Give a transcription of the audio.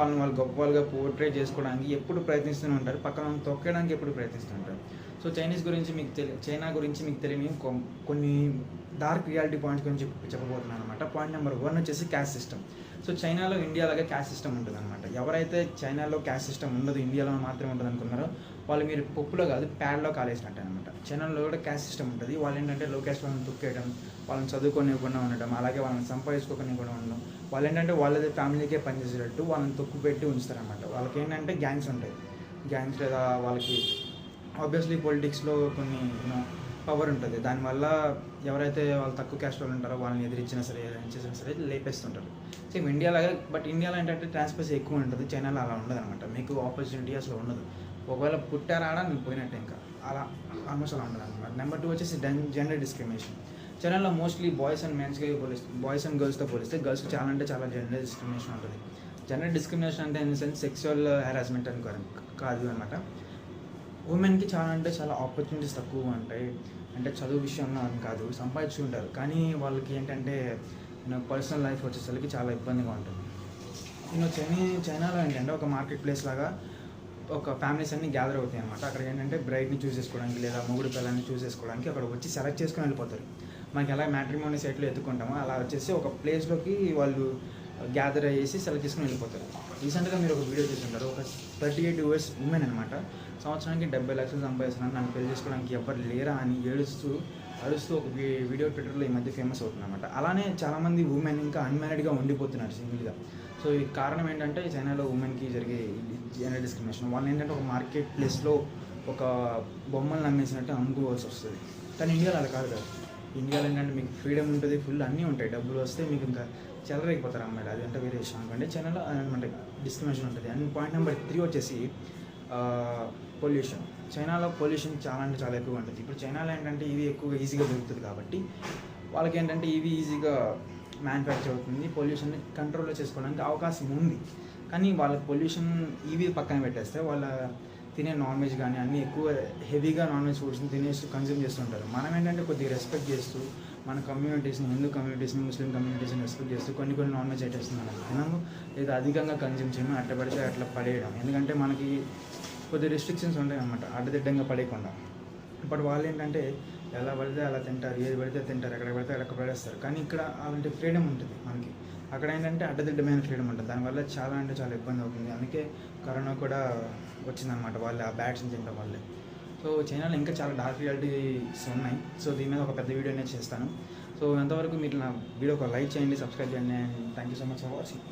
వాళ్ళు గొప్ప వాళ్ళుగా పోర్ట్రే చేసుకోవడానికి ఎప్పుడు ప్రయత్నిస్తూనే ఉంటారు, పక్కన తొక్కడానికి ఎప్పుడు ప్రయత్నిస్తుంటారు. సో చైనా గురించి మీకు తెలియని కొన్ని డార్క్ రియాలిటీ పాయింట్స్ గురించి చెప్పబోతున్నాను అనమాట. పాయింట్ నెంబర్ 1 వచ్చేసి క్యాస్ట్ సిస్టమ్. సో చైనాలో ఇండియాలాగే క్యాస్ట్ సిస్టమ్ ఉంటుంది అనమాట. ఎవరైతే చైనాలో క్యాస్ట్ సిస్టమ్ ఉండదు, ఇండియాలో మాత్రమే ఉంటుంది అనుకున్నారో వాళ్ళు మీరు పప్పులో కాదు ప్యాడ్లో కాలేసినట్టు అనమాట. చైనాలో కూడా క్యాస్ట్ సిస్టమ్ ఉంటుంది. వాళ్ళు ఏంటంటే లో క్యాస్ట్ వాళ్ళని తొక్కేయడం, వాళ్ళని చదువుకోనివ్వకుండా ఉండడం, అలాగే వాళ్ళని సంపాదించుకోనివ్వకుండా ఉండడం, వాళ్ళు ఏంటంటే వాళ్ళదే ఫ్యామిలీకే పనిచేసేటట్టు వాళ్ళని తొక్కు పెట్టి ఉంచుతారనమాట. వాళ్ళకి ఏంటంటే గ్యాంగ్స్ ఉంటాయి. గ్యాంగ్స్ లేదా వాళ్ళకి ఆబ్వియస్లీ పొలిటిక్స్లో కొన్ని పవర్ ఉంటుంది. దానివల్ల ఎవరైతే వాళ్ళు తక్కువ క్యాస్ట్ వాళ్ళు ఉంటారో వాళ్ళని ఎదిరించినా సరే ఏదైనా చేసినా సరే లేపేస్తుంటారు. సేమ్ ఇండియాలాగా. బట్ ఇండియాలో ఏంటంటే ట్రాన్స్పరెన్సీ ఎక్కువ ఉంటుంది, చైనాలో అలా ఉండదు అనమాట. మీకు ఆపర్చునిటీ అసలు ఉండదు. ఒకవేళ పుట్టారాడా మీకు పోయినట్టే, ఇంకా అలా ఆల్మోస్ట్ అలా ఉండదు అనమాట. నెంబర్ 2 వచ్చేసి జెండర్ డిస్క్రిమినేషన్. చైనాలో మోస్ట్లీ బాయ్స్ అండ్ గర్ల్స్తో పోలిస్తే గర్ల్స్కి చాలా అంటే చాలా జెండర్ డిస్క్రిమినేషన్ ఉంటుంది. జెండర్ డిస్క్రిమినేషన్ అంటే in the sense sexual harassment అని కాదు అనమాట. ఉమెన్కి చాలా అంటే చాలా ఆపర్చునిటీస్ తక్కువ ఉంటాయి. అంటే చదువు విషయంలో అని కాదు, సంపాదించుకుంటారు, కానీ వాళ్ళకి ఏంటంటే పర్సనల్ లైఫ్ వచ్చేసరికి చాలా ఇబ్బందిగా ఉంటుంది. చైనాలో ఏంటంటే ఒక మార్కెట్ ప్లేస్ లాగా ఒక ఫ్యామిలీస్ అన్నీ గ్యాదర్ అవుతాయి అనమాట. అక్కడ ఏంటంటే బ్రైడ్ని చూస్ చేసుకోవడానికి లేదా మొగుడు పిల్లల్ని చూస్ చేసుకోవడానికి అక్కడ వచ్చి సెలెక్ట్ చేసుకుని వెళ్ళిపోతారు. మనకి ఎలా మ్యాట్రిమోనీ సైట్లో ఎత్తుకుంటామో అలా వచ్చేసి ఒక ప్లేస్లోకి వాళ్ళు గ్యాదర్ అయ్యేసి సెలెక్ట్ చేసుకుని వెళ్ళిపోతారు. రీసెంట్గా మీరు ఒక వీడియో చూసుంటారు, ఒక 38 years ఉమెన్ అనమాట, సంవత్సరానికి 70 లక్షలు సంపాదిస్తున్నాను, నన్ను పెళ్లి చేసుకోవడానికి ఎవరు లేరా అని అరుస్తూ ఒక వీడియో ట్విట్టర్లో ఈ మధ్య ఫేమస్ అవుతుంది అనమాట. అలానే చాలామంది ఉమెన్ ఇంకా అన్మ్యారీడ్గా ఉండిపోతున్నారు సింగిల్గా. సో ఈ కారణం ఏంటంటే చైనాలో ఉమెన్కి జరిగే జెండర్ డిస్క్రిమినేషన్. వాళ్ళు ఏంటంటే ఒక మార్కెట్ ప్లేస్లో ఒక బొమ్మలు నమ్మేసినట్టు అమ్ముకోవాల్సి వస్తుంది. కానీ ఇండియాలో అలా కాదు కదా. ఇండియాలో ఏంటంటే మీకు ఫ్రీడమ్ ఉంటుంది, ఫుల్ అన్నీ ఉంటాయి. డబ్బులు వస్తే మీకు ఇంకా చెలరైపోతారు అమ్మాయిలు, అది అంటే వేరే విషయం అనుకోండి. చైనాలో అనమాట డిస్క్రిమినేషన్ ఉంటుంది. అండ్ పాయింట్ నెంబర్ 3 వచ్చేసి పొల్యూషన్. చైనాలో పొల్యూషన్ చాలా అంటే చాలా ఎక్కువ ఉంటుంది. ఇప్పుడు చైనాలో ఏంటంటే ఇవి ఎక్కువగా ఈజీగా దొరుకుతుంది కాబట్టి వాళ్ళకి ఏంటంటే ఇవి ఈజీగా మ్యానుఫ్యాక్చర్ అవుతుంది. పొల్యూషన్ని కంట్రోల్లో చేసుకోవడానికి అవకాశం ఉంది. కానీ వాళ్ళ పొల్యూషన్ ఇవి పక్కన పెట్టేస్తే వాళ్ళ తినే నాన్ వెజ్ కానీ అన్నీ ఎక్కువ హెవీగా నాన్ వెజ్ ఫుడ్స్ని కన్జ్యూమ్ చేస్తుంటారు. మనం ఏంటంటే కొద్దిగా రెస్పెక్ట్ చేస్తూ మన కమ్యూనిటీస్ని, హిందూ కమ్యూనిటీస్ని, ముస్లిం కమ్యూనిటీస్ని రెస్పెక్ట్ చేస్తూ కొన్ని నాన్ వెజ్ ఐటమ్స్ మనం తినము లేదా అధికంగా కన్జ్యూమ్ చేయము, అట్లా పడితే అట్లా పడేయడం. ఎందుకంటే మనకి కొద్ది రెస్ట్రిక్షన్స్ ఉంటాయి అన్నమాట, అడ్డదిడ్డంగా పడేయకుండా. బట్ వాళ్ళు ఏంటంటే ఎలా పడితే అలా తింటారు, ఏది పడితే తింటారు, ఎక్కడ పడితే అక్కడ పడేస్తారు. కానీ ఇక్కడ అలాంటి ఫ్రీడమ్ ఉంటుంది మనకి. అక్కడ ఏంటంటే అడ్డదిడ్డమైన ఫ్రీడమ్ ఉంటుంది. దానివల్ల చాలా అంటే చాలా ఇబ్బంది అవుతుంది. అందుకే కరోనా కూడా వచ్చిందనమాట వాళ్ళు ఆ బ్యాట్స్ని తినడం వల్లే. సో చైనాలో ఇంకా చాలా డార్క్ రియాలిటీస్ ఉన్నాయి. సో దీని మీద ఒక పెద్ద వీడియో నేను చేస్తాను. సో ఎంతవరకు మీరు నా వీడియో ఒక లైక్ చేయండి, సబ్స్క్రైబ్ చేయండి. And thank you so much for watching.